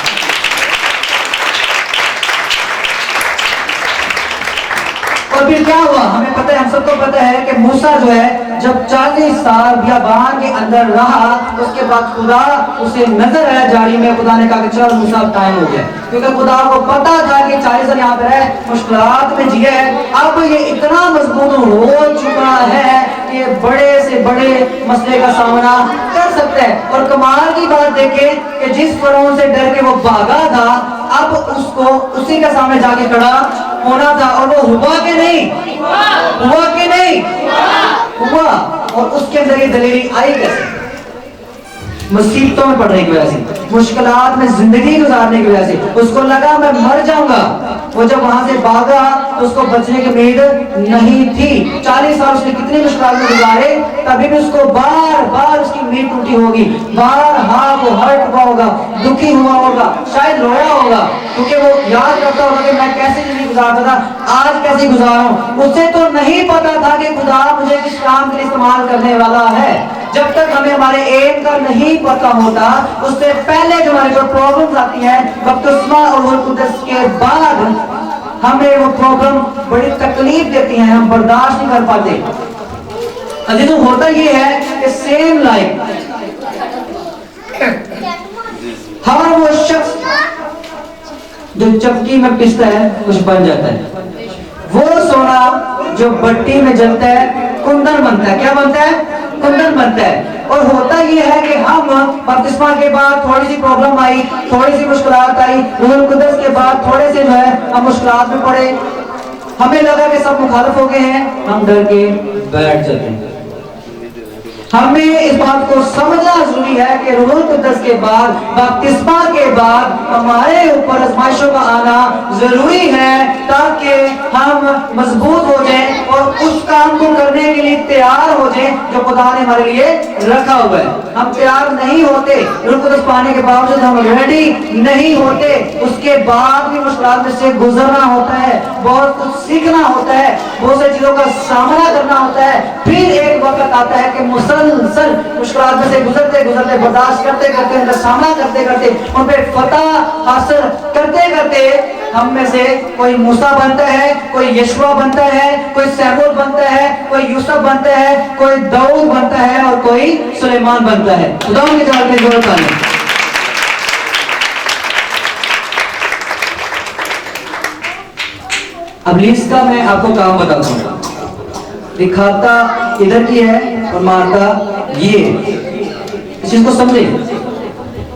اور پھر کیا ہوا ہمیں پتہ ہے, ہم سب کو پتہ ہے کہ موسیٰ جو ہے جب 40 سال بیابان کے اندر رہا, اس کے بعد خدا اسے نظر آیا جاری میں. خدا نے کہا کہ چل موسیٰ ٹائم ہو گیا, کیونکہ خدا کو پتا تھا کہ 40 سال یہاں پہ رہے, مشکلات میں جیے ہے, اب یہ اتنا مضبوط ہو چکا ہے کہ بڑے سے بڑے مسئلے کا سامنا کر सकता है। और कमाल की बात देखें कि जिस फिरौन से डर के वो भागा था, अब उसको उसी के सामने जाके खड़ा होना था, और वो हुआ कि नहीं? हुआ कि नहीं? हुआ। और उसके अंदर ये दलेरी आई कैसे? मुसीबतों में पड़ने की वजह से, मुश्किलात में जिंदगी गुजारने की वजह से उसको लगा मैं मर जाऊंगा। वो जब वहां से भागा तो उसको बचने की उम्मीद नहीं थी। 40 साल उसने कितनी मुश्किलात में गुजारे, तभी भी उसको बार बार उसकी उम्मीद टूटी होगी, बार हाँ वो हर्ट हुआ होगा, दुखी हुआ होगा, शायद रोया होगा, क्योंकि वो याद करता होगा कि मैं कैसे जिंदगी गुजारता था, आज कैसे गुजारूं। उसे तो नहीं पता था कि खुदा मुझे किस काम के लिए इस्तेमाल करने वाला है। जब तक हमें हमारे एम का नहीं पता होता, उससे पहले जो हमारे को प्रॉब्लम्स आती है, बपतिस्मा और रूह कुद्दस के बाद हमें वो प्रॉब्लम बड़ी तकलीफ देती हैं, हम बर्दाश्त नहीं कर पाते। अजीजों, होता ये है कि सेम लाइफ हर वो शख्स जो चक्की में पिसता है कुछ बन जाता है, वो सोना जो भट्टी में जलता है कुंदन बनता है। क्या बनता है? कुंदन बनता है। और होता ये है कि हम बपतिस्मा के बाद थोड़ी सी प्रॉब्लम आई, थोड़ी सी मुश्किलात आई, रूहुल कुद्दस के बाद थोड़े से जो है हम मुश्किलात में पड़े, हमें लगा कि सब मुखालिफ हो गए हैं, हम डर के बैठ जाते हैं। हमें इस बात को समझना जरूरी है कि रूहुल कुद्दस के बाद, बपतिस्मा के बाद हमारे ऊपर आजमाइशों का आना जरूरी है, ताकि हम मजबूत हो जाएं और उस काम को करने के लिए तैयार हो जाएं जो खुदा ने हमारे लिए रखा हुआ है। हम तैयार नहीं होते, रूहुल कुद्दस पाने के बावजूद हम रेडी नहीं होते, उसके बाद भी मुश्किलात में से गुजरना होता है, बहुत कुछ सीखना होता है, बहुत सी चीजों का सामना करना होता है। फिर एक वक्त आता है कि मुसलसल मुश्किलात में से गुजरते गुजरते, बर्दाश्त करते करते, उनका सामना करते करते, उन पे फतह हासिल करते करते हम में से कोई मूसा बनता है, कोई यशवा बनता है, कोई सैमुअल बनता है, कोई यूसुफ बनता है, कोई दाऊद बनता है और कोई सुलेमान बनता है। खुदा की जान की जरूरत नहीं। अब लिस्ट का मैं आपको काम बताता हूँ, दिखाता इधर की है और मारता ये। इस चीज को समझे।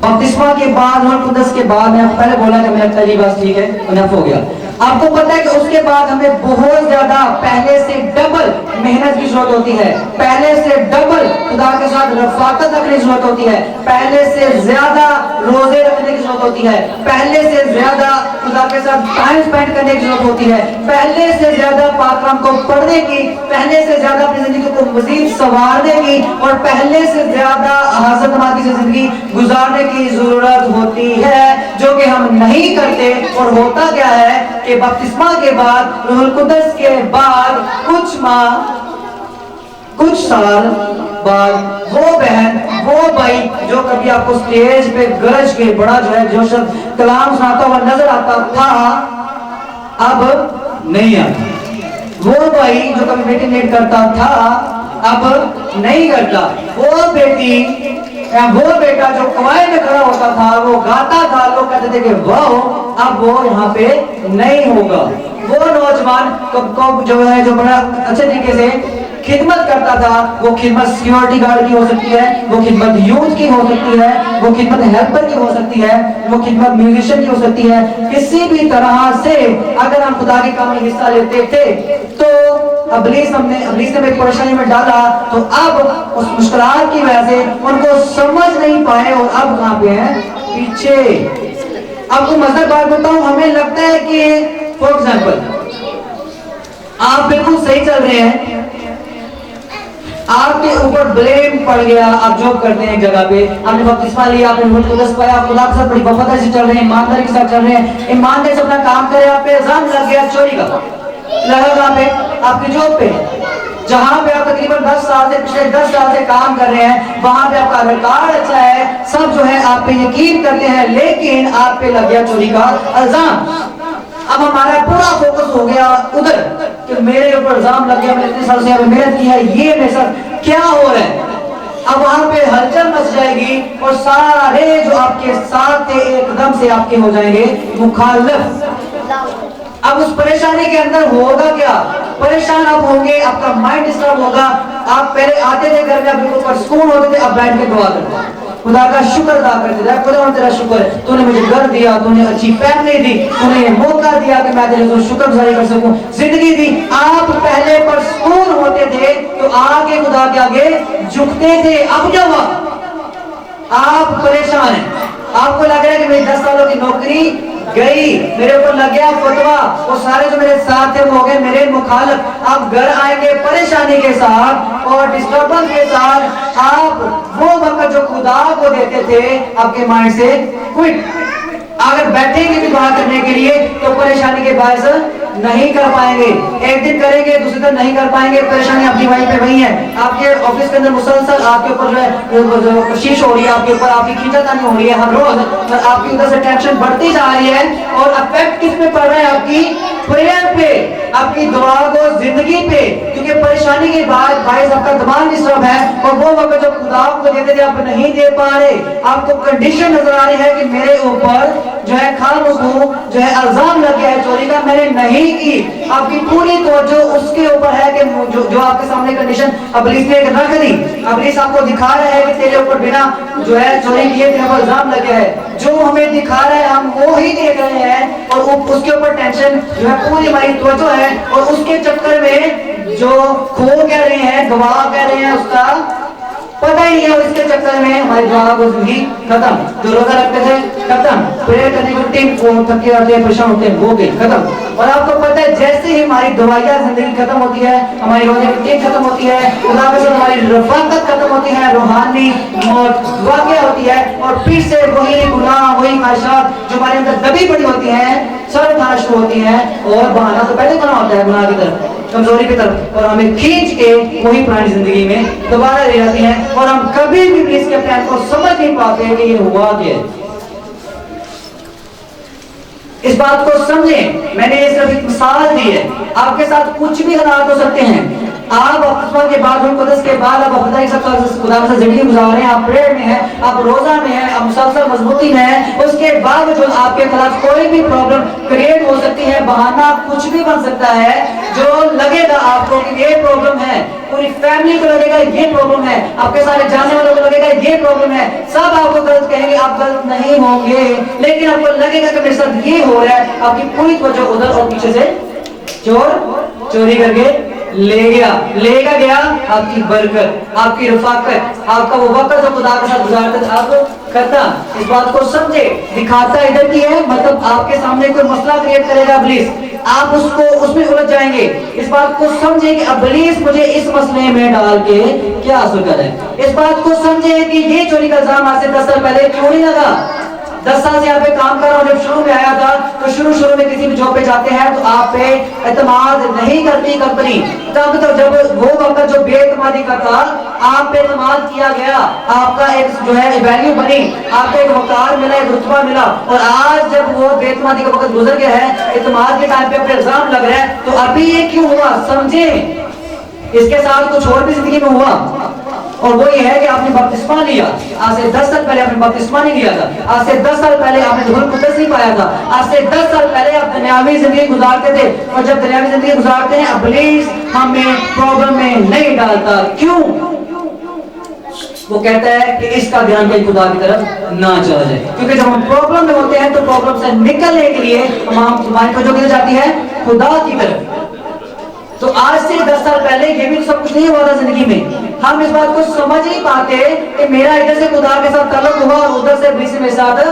बपतिस्मा के बाद, रूहुल कुद्दस के बाद, मैं पहले बोला कि मेरा पहली बात ठीक है, इनफ हो गया। आपको पता है कि उसके बाद हमें बहुत ज्यादा पहले से डबल मेहनत की जरूरत होती है, पहले से डबल खुदा के साथ रफाकत रखने की जरूरत होती है, पहले से ज्यादा रोजे रखने की जरूरत होती है, पहले से ज्यादा खुदा के साथ टाइम स्पेंड करने की जरूरत होती है, पहले से ज्यादा पाक कलाम को पढ़ने की, पहले से ज्यादा अपनी जिंदगी को मजीद संवारने की और पहले से ज्यादा हज़रत नमाज़ी से जिंदगी गुजारने की जरूरत होती है, जो कि हम नहीं करते। और होता क्या है कि बपतिस्मा के बाद, रूहुल कुद्दस के बाद कुछ माह, कुछ साल बाद वो बहन, वो भाई जो कभी आपको स्टेज पे गरज के बड़ा जो है जो शब्द कलाम सुनाता हुआ नजर आता था, अब नहीं आता। वो भाई जो कभी मेडिटेट करता था, अब नहीं करता। वो बेटी या वो बेटा जो कवाए में खड़ा होता था, वो गाता था, लोग कहते थे कि वाह, अब वो यहाँ पे नहीं होगा। वो नौजवान कब जो है जो बड़ा अच्छे तरीके से खिदमत करता था, वो खिदमत सिक्योरिटी गार्ड की हो सकती है, वो खिदमत यूथ की हो सकती है, वो खिदमत हेल्पर की हो सकती है, वो खिदमत म्यूजिशियन की हो सकती है। किसी भी तरह से अगर हम खुदा के काम में हिस्सा लेते थे तो इब्लीस ने एक परेशानी में डाला, तो अब उस मुश्किलात की वजह से उनको समझ नहीं पाए और अब कहाँ पे हैं? पीछे। आपको मजेदार बात बताऊं, हमें लगता है कि फॉर एग्जाम्पल आप बिल्कुल सही चल रहे हैं, आपके ऊपर ब्लेम पड़ गया, आप जॉब करते हैं एक जगह पे, आपने बपतिस्मा लिया, आपने रूहुल कुद्दस पाया, आप खुदा के साथ बड़ी वफादारी से चल रहे हैं, ईमानदारी के साथ चल रहे हैं, ईमानदारी से अपना काम करे, आप पे इल्जाम लग गया चोरी का, लगा कहाँ पे? आपकी जॉब पे, जहां पे आप तकरीबन 10 साल से, पिछले 10 साल से काम कर रहे हैं, वहां पे आपका रिकॉर्ड अच्छा है, सब जो है आप पे यकीन करते हैं, लेकिन आप पे लग गया चोरी का इल्जाम। अब हमारा पूरा फोकस हो गया उधर कि मेरे ऊपर इल्जाम लग गया, मैंने इतने साल से यहाँ पे मेहनत की है, ये मेरे साथ क्या हो रहा है। अब वहां पे हलचल मच जाएगी और सारे जो आपके साथ थे एकदम से आपके हो जाएंगे मुखालिफ। अब उस परेशानी के अंदर होगा क्या? परेशान आप होंगे, आपका माइंड डिस्टर्ब होगा। आप पहले आते थे घर में, आप बिल्कुल सुकून होते थे, अब बैठ के दुआ करते हैं, खुदा का शुक्र अदा करते थे, खुदा तेरा शुक्र है, तूने मुझे घर दिया, तूने अच्छी फैमिली दी, तूने ये मौका दिया कि मैं तेरे को शुक्रगुजारी कर सकूं, जिंदगी दी। आप पहले परसकून होते थे तो आगे खुदा के आगे झुकते थे। अब क्या हुआ? आप परेशान हैं, आपको लग रहा है कि मेरी 10 सालों की नौकरी गई, मेरे ऊपर लग गया फतवा, वो सारे जो मेरे साथ थे वो हो गए मेरे मुखालिफ। आप घर आएंगे परेशानी के साथ और डिस्टर्बेंस के साथ। आप वो वक्त जो खुदा को देते थे आपके माइंड से क्विट। अगर बैठेंगे भी दुआ करने के लिए तो परेशानी के बायस नहीं कर पाएंगे, एक दिन करेंगे दूसरे दिन नहीं कर पाएंगे। परेशानी आपकी वहीं पे वही है, आपके ऑफिस के अंदर मुसलसल आपके ऊपर जो है कोशिश हो रही है, आपके ऊपर आपकी खींचातानी हो रही है हर रोज, आपकी उधर से टेंशन बढ़ती जा रही है। और अफेक्ट किस पे पड़ रहा है? आपकी प्रेयर पे, आपकी दुआ को जिंदगी पे, क्योंकि परेशानी के बाद बायस आपका दिमाग डिस्टर्ब है। और वो वक्त जो खुदा को देते थे आप नहीं दे पा रहे, आपको कंडीशन नजर आ रही है कि मेरे ऊपर जो है खामखू जो है इल्जाम लग गया है चोरी का, मैंने नहीं की। आपकी पूरी तवज्जो उसके ऊपर है कि जो आपके सामने कंडीशन इब्लीस ने रख दी। इब्लीस आपको दिखा रहा है कि तेरे ऊपर बिना जो है चोरी किए तेरे ऊपर इल्जाम लग गया है। जो हमें दिखा रहा है हम वो ही देख रहे हैं और उसके ऊपर टेंशन जो है पूरी हमारी तवज्जो है। और उसके चक्कर में जो खो कह रहे हैं, गवाह कह रहे हैं, उसका पता ही नहीं है। और इसके चक्कर में हमारी दुआ को जिंदगी खत्म। जो रोजा रखते थे खत्म, प्रेयर करने की टीम को थके आते हैं, परेशान होते हैं, वो गई खत्म। और आपको पता है जैसे ही हमारी दवाइयाँ जिंदगी खत्म होती है, हमारी रोजे की टीम खत्म होती है, खुदा के साथ हमारी रफाकत खत्म होती है, रूहानी मौत वाक़या होती है, और फिर से वही गुनाह वही ख्वाहिशात जो हमारे अंदर दबी पड़ी होती हैं सर उठाना शुरू होती हैं। और बहाना तो पहले बना होता है गुनाह की तरफ, कमजोरी की तरफ, और हमें खींच के वही पुरानी जिंदगी में दोबारा ले जाती हैं। और हम कभी भी इसके प्लान को समझ नहीं पाते कि ये हुआ क्या है। इस बात को समझें, मैंने ये सिर्फ एक मिसाल दी है, आपके साथ कुछ भी हालात हो सकते हैं। आप अफ़्तार के बाद कुदस के बाद आप खुदा से जिंदगी गुजार रहे हैं, आप प्रेयर में हैं, आप रोजा में हैं, आप मुसलसल मजबूती में हैं, उसके बाद जो आपके खिलाफ कोई भी प्रॉब्लम क्रिएट हो सकती है, बहाना कुछ भी बन सकता है जो लगेगा आपको कि ये प्रॉब्लम है, पूरी फैमिली को लगेगा ये प्रॉब्लम है, आपके सारे जानने वालों को लगेगा ये प्रॉब्लम है, सब आपको गलत कहेंगे, आप गलत नहीं होंगे, लेकिन आपको लगेगा कि मेरे साथ ये हो रहा है। आपकी पूरी तवज्जो उधर और पीछे से चोर चोरी करके लेगा गया आपकी बरकत, आपकी रफाकत, आपका वो वक्त जो खुदा के साथ गुजारते थे आप खत्म। इस बात को समझे, दिखाता इधर की है, मतलब आपके सामने कोई मसला क्रिएट करेगा इब्लीस, आप उसको उसमें उलझ जाएंगे। इस बात को समझे कि इब्लीस मुझे इस मसले में डाल के क्या हासिल कर है। इस बात को समझे कि ये चोरी का इल्जाम आज से 10 साल पहले क्यों नहीं लगा। 10 साल से यहाँ पे काम कर रहा हूँ, जब शुरू में आया था तो शुरू में किसी भी जॉब पे जाते हैं तो आप पे एतमाद नहीं करती कंपनी। तब तो जब वो वक्त जो बेएतमादी का था, आप पे एतमाद किया गया, आपका एक जो है वैल्यू बनी, आपको एक वकार मिला, एक रुतबा मिला। और आज जब वो बेएतमादी का वक्त गुजर गया है, एतमाद के टाइम पे अपने इल्जाम लग रहा है, तो अभी ये क्यों हुआ समझे। इसके साथ कुछ और भी जिंदगी में हुआ, और वो ये है कि आपने बपतिस्मा लिया। आज से 10 साल पहले आपने बपतिस्मा नहीं लिया था, आज से 10 साल पहले आपने रूहुल कुद्दस नहीं पाया था, आज से 10 साल पहले आप दुनियावी जिंदगी गुजारते थे। और जब दुनियावी जिंदगी गुजारते हैं इब्लीस हमें प्रॉब्लम में नहीं डालता। क्यों? वो कहता है कि इसका ध्यान कहीं खुदा की तरफ ना चला जाए, क्योंकि जब हम प्रॉब्लम में होते हैं तो प्रॉब्लम से निकलने के लिए हमारी तवज्जो किधर जाती है? खुदा की तरफ। तो आज से 10 साल पहले ये भी सब कुछ नहीं हुआ था जिंदगी में। हम इस बात को समझ नहीं पाते कि मेरा इधर से खुदा के साथ ताल्लुक हुआ और उधर से इब्लीस मेरे साथ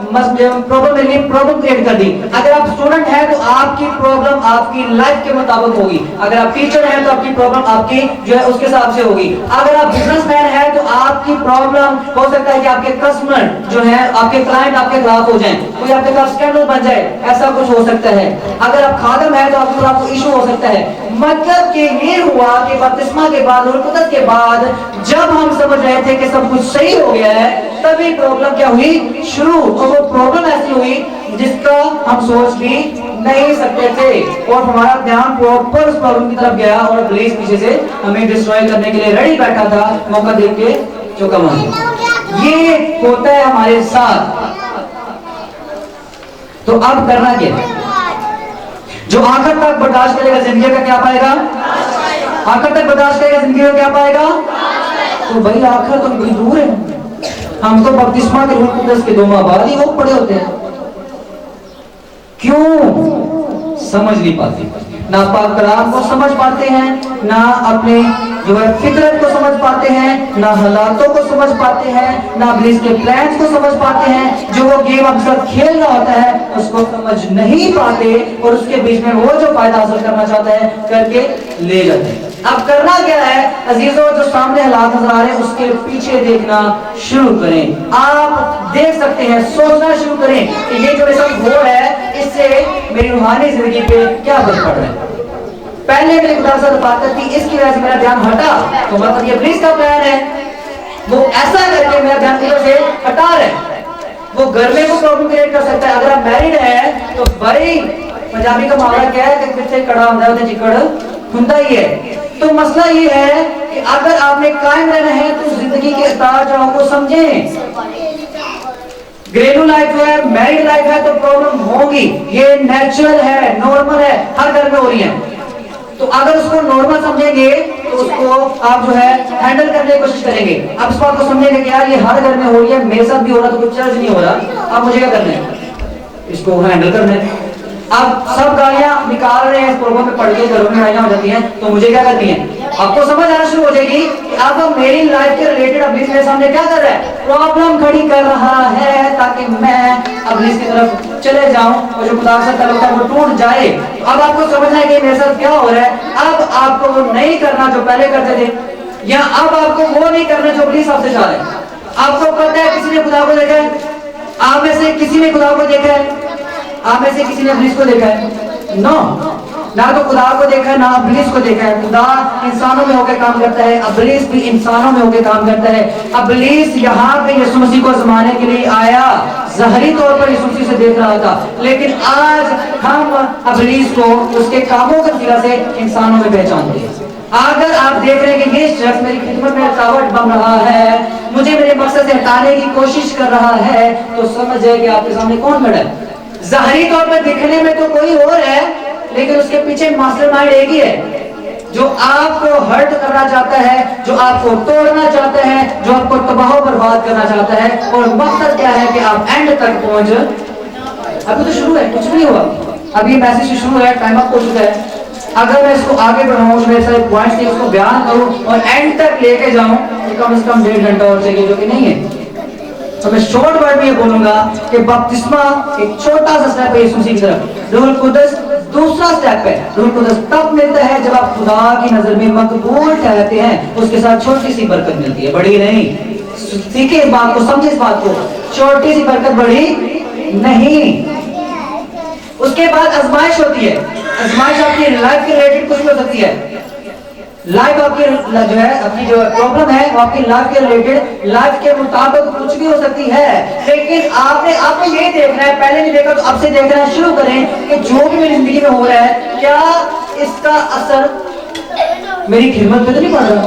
प्रॉब्लम क्रिएट कर दी। अगर आप स्टूडेंट हैं तो आपकी प्रॉब्लम आपकी लाइफ के मुताबिक होगी, अगर आप टीचर हैं तो आपकी प्रॉब्लम आपकी जो है उसके हिसाब से होगी, अगर आप बिजनेसमैन हैं तो आपकी प्रॉब्लम हो सकता है कि आपके कस्टमर जो है, आपके क्लाइंट आपके खिलाफ हो जाएं, कोई आपके खिलाफ स्कैंडल बन जाए, ऐसा कुछ हो सकता है। अगर आप खादम हैं तो आपके खिलाफ इशू हो सकता है। मतलब कि ये हुआ कि बपतिस्मा के बाद रूहुल कुद्दस के बाद जब हम समझ रहे थे कि सब कुछ सही हो गया है, तभी प्रॉब्लम क्या हुई शुरू। और वो प्रॉब्लम ऐसी हुई जिसका हम सोच भी नहीं सकते थे, और हमारा ध्यान प्रॉपर उस प्रॉब्लम की तरफ गया और इब्लीस पीछे से हमें डिस्ट्रॉय करने के लिए रेडी बैठा था, मौका देख के चौका मार दिया। ये होता है हमारे साथ। तो अब करना क्या? जो आखिर तक बर्दाश्त करेगा जिंदगी का क्या पाएगा, आखिर तक बर्दाश्त करेगा जिंदगी का क्या पाएगा। तो भाई आखिर तो बड़ी दूर है, हम तो बपतिस्मा के रूह कुदस के 2 माह बाद ही वो पड़े होते हैं। क्यों समझ नहीं पाते, ना पाक कलाम को समझ पाते हैं, ना अपने जो है फितरत को समझ पाते हैं, ना हालातों को समझ पाते हैं, ना इब्लीस के प्लान्स को समझ पाते हैं। जो वो गेम हम साथ खेल रहा होता है उसको समझ नहीं पाते और उसके बीच में वो जो फायदा हासिल करना चाहता है करके ले जाते हैं। अब करना क्या है अजीजों, जो सामने हालात नजर आ रहे हैं उसके पीछे देखना शुरू करें। आप देख सकते हैं, सोचना शुरू करें कि ये जो मेरे साथ हो रहा है इससे मेरी रूहानी जिंदगी पे क्या फर्क पड़ रहा है। पहले मेरे खुदा से बात थी, इसकी वजह से मेरा ध्यान हटा, तो मतलब ये इब्लीस का प्लान है, वो ऐसा करके मेरा ध्यान इधर से हटा रहा है। वो घर में को प्रॉब्लम क्रिएट कर सकता है। अगर आप मैरिड है तो भाई पंजाबी का मामला क्या है कि कितने कड़ा होता है उसे चिकड़ खुंदा ही है। तो मसला ये है कि अगर आपने कायम रहना है तो जिंदगी के उतार चढ़ाव को समझें। घरेलू लाइफ है, मैरिड लाइफ है तो प्रॉब्लम होगी, ये नेचुरल है, नॉर्मल है, हर घर में हो रही है। तो अगर उसको नॉर्मल समझेंगे तो उसको आप जो है हैंडल करने की कोशिश करेंगे। अब इस बात को समझेंगे कि यार ये हर घर में हो रही है, मेरे साथ भी हो रहा, तो कुछ चर्च नहीं हो रहा, अब मुझे क्या करना है, इसको हैंडल करना है। अब सब गालियां निकाल रहे हैं, इस प्रोग्राम में पढ़ के घरों में लड़ाइयां हो जाती हैं, तो मुझे क्या करनी है। आपको समझ आना शुरू हो जाएगी कि अब मेरी लाइफ के रिलेटेड अब्लीस मेरे सामने क्या कर रहा है, प्रॉब्लम खड़ी कर रहा है ताकि मैं अब्लीस की तरफ चले जाऊं और जो खुदा से ताल्लुक है वो टूट जाए। अब आपको समझना है कि मेरे साथ क्या हो रहा है। अब आपको वो नहीं करना जो पहले करते थे, या अब आपको वो नहीं करना जो अब्लीस आपसे चाह रहे हैं। आपको पता है किसी ने खुदा को देखा है, आप में से किसी ने खुदा को देखा है, आप में से किसी ने अब्लीस को देखा है? नो, ना तो खुदा को देखा है ना अब्लीस को देखा है। खुदा इंसानों में होकर काम करता है, अब्लीस भी इंसानों में होकर काम करता है। अब्लीस यहाँ पे यीशु मसीह को आजमाने के लिए आया, ज़ाहिरी तौर पर यीशु मसीह से देख रहा था, लेकिन आज हम अब्लीस को उसके कामों के वजह से इंसानों में पहचानते हैं। अगर आप देख रहे हैं कि ये शख्स मेरी खिदमत में रुकावट बन रहा है, मुझे मेरे मकसद से हटाने की कोशिश कर रहा है, तो समझ जाए कि आपके सामने कौन खड़ा है। ज़ाहिरी तौर पर दिखने में तो कोई और है, लेकिन उसके पीछे मास्टरमाइंड एक ही है जो आपको हर्ट करना चाहता है, जो आपको तोड़ना चाहता है, जो आपको तबाह बर्बाद करना चाहता है। और मकसद क्या है कि आप एंड तक पहुंच। अभी तो शुरू है, कुछ नहीं हुआ, अभी मैसेज शुरू है, टाइम अप हो चुका है। अगर मैं इसको आगे बढ़ाऊं, मेरे सारे पॉइंट्स नहीं उसको बयान करूं और एंड तक लेके जाऊं तो कम से कम 1.5 घंटा और चाहिए, जो कि नहीं है। तो मैं शॉर्ट वर्ड में ये बोलूंगा कि बपतिस्मा एक छोटा सा स्टेप है यीशु मसीह की तरफ, रूहुल कुदस दूसरा स्टेप है। रूहुल कुदस तब मिलता है जब आप खुदा की नजर में मकबूल ठहरते हैं, उसके साथ छोटी सी बरकत मिलती है, बड़ी नहीं। सीखे इस बात को, समझे इस बात को, छोटी सी बरकत बड़ी नहीं। उसके बाद आजमाइश होती है। आजमाइश आपकी लाइफ के रिलेटेड कुछ भी हो सकती है। लाइफ आपकी जो है, अपनी जो प्रॉब्लम है वो आपकी लाइफ के रिलेटेड, लाइफ के मुताबिक कुछ भी हो सकती है, लेकिन आपको ये देखना है, पहले नहीं देखा तो अब से देखना शुरू करें कि जो भी मेरी जिंदगी में हो रहा है, क्या इसका असर मेरी खिदमत पे तो नहीं पड़ रहा,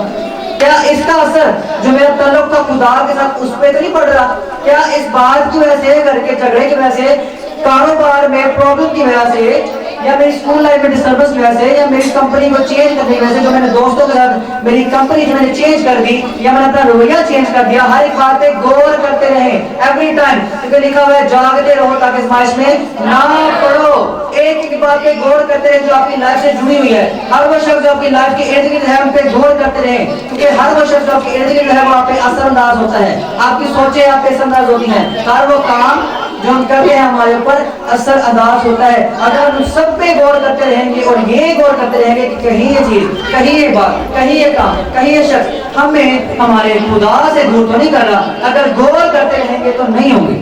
क्या इसका असर जो मेरा ताल्लुक था खुदा के साथ उस पर तो नहीं पड़ रहा, क्या इस बात की वजह से, घर के झगड़े की वजह से, कारोबार में प्रॉब्लम की वजह से, या मेरी स्कूल लाइफ में डिस्टर्बेंस की वजह से, या मेरी कंपनी को चेंज करने की वजह से, जो मैंने दोस्तों के साथ मेरी कंपनी जो मैंने चेंज कर दी, या मैंने अपना रवैया चेंज कर दिया, हर एक बात पे गौर करते रहे एवरी टाइम, क्योंकि लिखा हुआ है जागते रहो ताकि आजमाइश में ना पड़ो। एक एक बात पे गौर करते रहे जो आपकी लाइफ से जुड़ी हुई है। हर वो शख्स जो आपकी लाइफ के इर्द गिर्द है उन पे गौर करते रहे, क्योंकि हर वो शख्स जो आपके इर्द गिर्द है वो आप पे असरअंदाज होता है, आपकी सोचें आप पे असरअंदाज होती हैं, हर वो काम जो हम करते हैं हमारे ऊपर असर अंदाज होता है। अगर हम सब पे गौर करते रहेंगे और ये गौर करते रहेंगे कि कहीं ये चीज, कहीं ये बात, कहीं ये काम, कहीं ये शख्स हमें हमारे खुदा से दूर तो नहीं कर रहा, अगर गौर करते रहेंगे तो नहीं होंगे,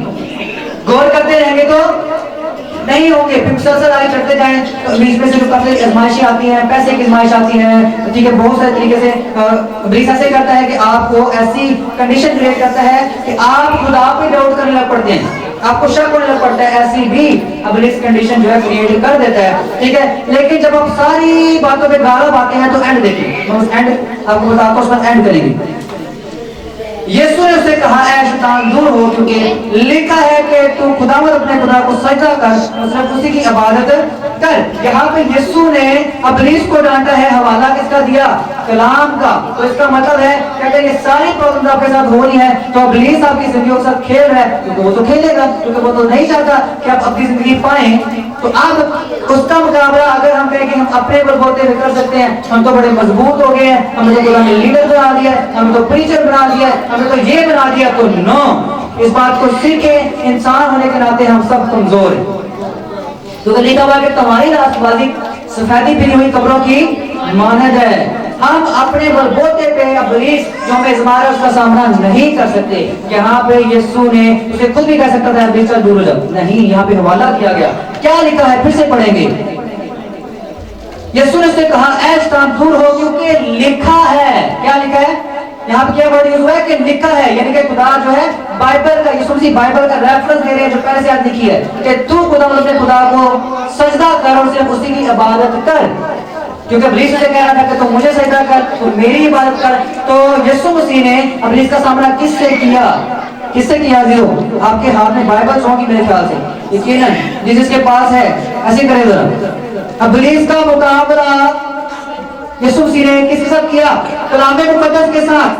गौर करते रहेंगे तो नहीं होंगे। फिर मुसलसल आगे चढ़ते जाएं तो बीच में से काफी आजमाइशें आती हैं, पैसे की आजमाइश आती है, ठीक है, बहुत सारे तरीके से इब्लीस ऐसे करता है कि आपको ऐसी कंडीशन क्रिएट करता है कि आप खुदा पे डाउट करने लग पड़ते हैं, आपको शक होने लग पड़ता है। ऐसी भी इब्लीस कंडीशन जो है क्रिएट कर देता है, ठीक है। लेकिन जब आप सारी बातों पे गालब आते हैं तो एंड देखिए, हम एंड आपको बताता हूं, उसमें एंड करेंगे। यीशु ने उससे कहा, ऐ शैतान दूर हो, क्योंकि लिखा है कि तू खुदावंद अपने खुदा को सजदा कर, सिर्फ उसी की इबादत कर। यहाँ पे यीशु ने इब्लीस को डांटा है, हवाला किसका दिया? कलाम का। तो इसका मतलब है कि अगर ये सारी प्रॉब्लम आपके साथ हो रही है तो इब्लीस आपकी जिंदगी के साथ खेल रहा है, क्योंकि वो तो खेलेगा, क्योंकि वो तो नहीं चाहता कि आप अपनी जिंदगी पाएं। तो अब उसका मुकाबला अगर हम कहें कि हम अपने बलबूते पे कर सकते हैं, हम तो बड़े मजबूत हो गए हैं, हमें तो खुदा ने लीडर बना दिया है, हमें तो प्रीचर बना दिया है, हमें तो ये बना दिया, तो नो, इस बात को सीखे, इंसान होने के नाते हम सब कमजोर हैं। तो लिखा हुआ कि तुम्हारी रास्तबाजी सफेदी फिरी हुई कब्रों की मानद है। हम अपने बलबूते पे इब्लीस जो हमें इज़मार है उसका सामना नहीं कर सकते। यहाँ पे यीशु ने उसे खुद भी कह सकता था इब्लीस से दूर हो जा, नहीं, यहाँ पे हवाला किया गया। क्या लिखा है, फिर से पढ़ेंगे। यीशु ने उससे कहा, ऐ शैतान दूर हो, क्योंकि लिखा है। क्या लिखा है? यहाँ पे क्या वर्ड यूज हुआ है कि लिखा है, यानी कि खुदा जो है बाइबल का, यीशु मसीह बाइबल का रेफरेंस दे रहे हैं जो पहले से आज लिखी है कि तू अपने खुदा को सजदा कर और सिर्फ उसी की इबादत कर। क्योंकि इब्लीस से कह रहा था कि तू मुझे सजदा कर, तू मेरी इबादत कर। तो यीशु मसीह ने इब्लीस का सामना किससे किया? किससे किया? जीरो। आपके हाथ में बाइबल होगी मेरे ख्याल से, यकीनन जिसके पास है ऐसे करे जरा। इब्लीस का मुकाबला यीशु मसीह ने किसके साथ किया? कलाम मुकद्दस के साथ।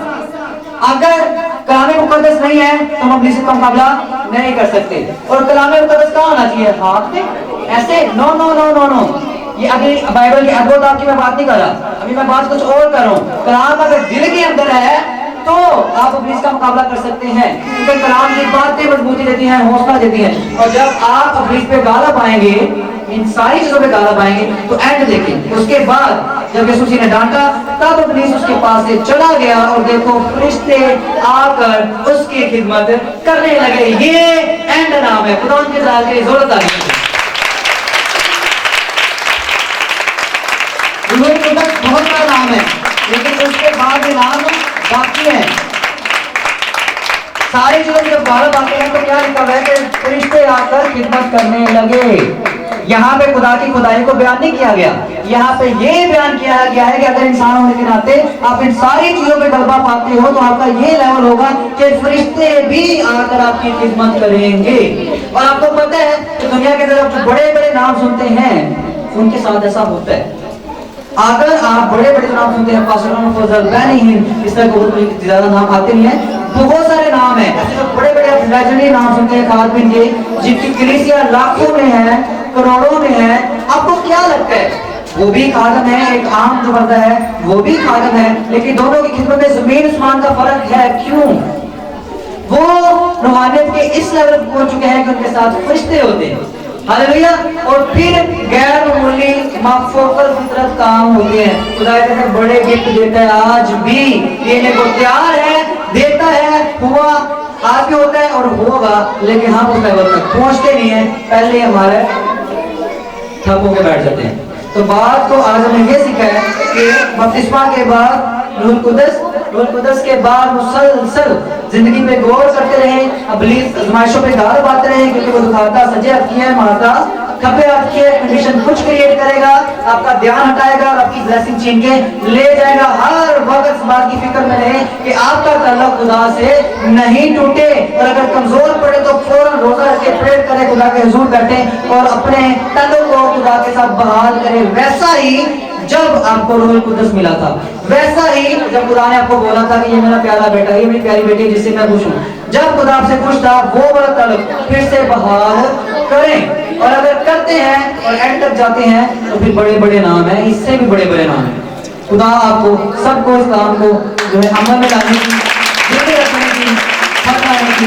अगर कलाम मुकद्दस नहीं है तो हम इब्लीस का मुकाबला नहीं कर सकते। और कलाम मुकद्दस कहाँ होना चाहिए? हाथ में ऐसे? No no no no no, ये अभी बाइबल की अद्भुत की मैं बात नहीं कर रहा, अभी मैं बात कुछ और कर रहा हूँ। कलाम अगर दिल के अंदर है तो आप इब्लीस का मुकाबला कर सकते हैं, क्योंकि कलाम की बातें मजबूती देती हैं, हौसला देती हैं। और जब आप इब्लीस पे गाला पाएंगे, इन सारी चीजों पे गाला पाएंगे, तो एंड देखें। उसके बाद जब यीशु मसीह ने डांटा तब इब्लीस उसके पास से चला गया और देखो फरिश्ते आकर उसकी खिदमत करने लगे। ये एंड नाम है। खुदा उनके साथ की जरूरत आ गई। बहुत बड़ा नाम है, लेकिन उसके बाद ये नाम बाकी है। सारी चीजों में जब गाला बाकी है तो क्या लिखा हुआ है कि फरिश्ते आकर खिदमत करने लगे। यहाँ पे खुदा की खुदाई को बयान नहीं किया गया, यहाँ पे ये बयान किया गया है कि अगर इंसान होने के नाते आप इन सारी चीजों पे गलबा पाते हो तो आपका ये लेवल होगा कि फरिश्ते भी आकर आपकी खिदमत करेंगे। और आपको पता है कि दुनिया के अंदर जो बड़े बड़े नाम सुनते हैं उनके साथ ऐसा होता है। अगर आप बड़े बड़े नाम सुनते हैं, इस तरह बहुत ज्यादा नाम आते नहीं है, बहुत सारे नाम है ऐसे जो बड़े बड़े लेजेंडरी नाम सुनते हैं खादमिन के, जिनकी कलीसिया लाखों में है, करोड़ों में है। आपको क्या लगता है? वो भी खादम है, एक आम जो बंदा है वो भी खादम है, लेकिन दोनों की खिदमत में जमीन आसमान का फर्क है। क्यों? वो रूहानियत के इस लेवल पर पहुंच चुके हैं कि उनके साथ फरिश्ते होते हैं। हालेलुया। और फिर गैर मामूली माफोकल फितरत काम होते हैं। खुदा कहते बड़े गिफ्ट देता है, आज भी देने को तैयार है, देता है, हुआ आज भी होता है और होगा, लेकिन हम उस लेवल तक पहुंचते नहीं है, पहले हमारे ठप होकर बैठ जाते हैं। तो बात को आज हमें ये सीखा है कि बपतिस्मा के बाद रूह कुदस के बाद मुसलसल जिंदगी पे गौर करते रहे, इब्लीस आजमाइशों पे गाल पाते रहे, क्योंकि वो दिखाता सजे हाथ की है, मारता खब्बे हाथ की है। कंडीशन कुछ क्रिएट करेगा, आपका ध्यान हटाएगा और आपकी ब्लेसिंग छीन के ले जाएगा। हर वक्त इस बात की फिक्र में रहे कि आपका ताल्लुक खुदा से नहीं टूटे, और अगर कमजोर पड़े तो फौरन रोजा रख के प्रेयर करे, खुदा के हुजूर बैठे और अपने ताल्लुक को खुदा के साथ बहाल करे। वैसा ही जब आपको रूह कुदस मिला था, वैसा ही जब खुदा ने आपको बोला था कि ये मेरा प्यारा बेटा, ये मेरी प्यारी बेटी जिससे मैं खुश हूँ, जब खुदा आपसे खुश था वो वाला ताल्लुक फिर से बहाल करें। और अगर करते हैं और एंड तक जाते हैं तो फिर बड़े बड़े नाम हैं, इससे भी बड़े बड़े नाम हैं। खुदा आपको सबको इस काम को जो है अमल में लाने की, जिंदगी रखने की, फतवाने की,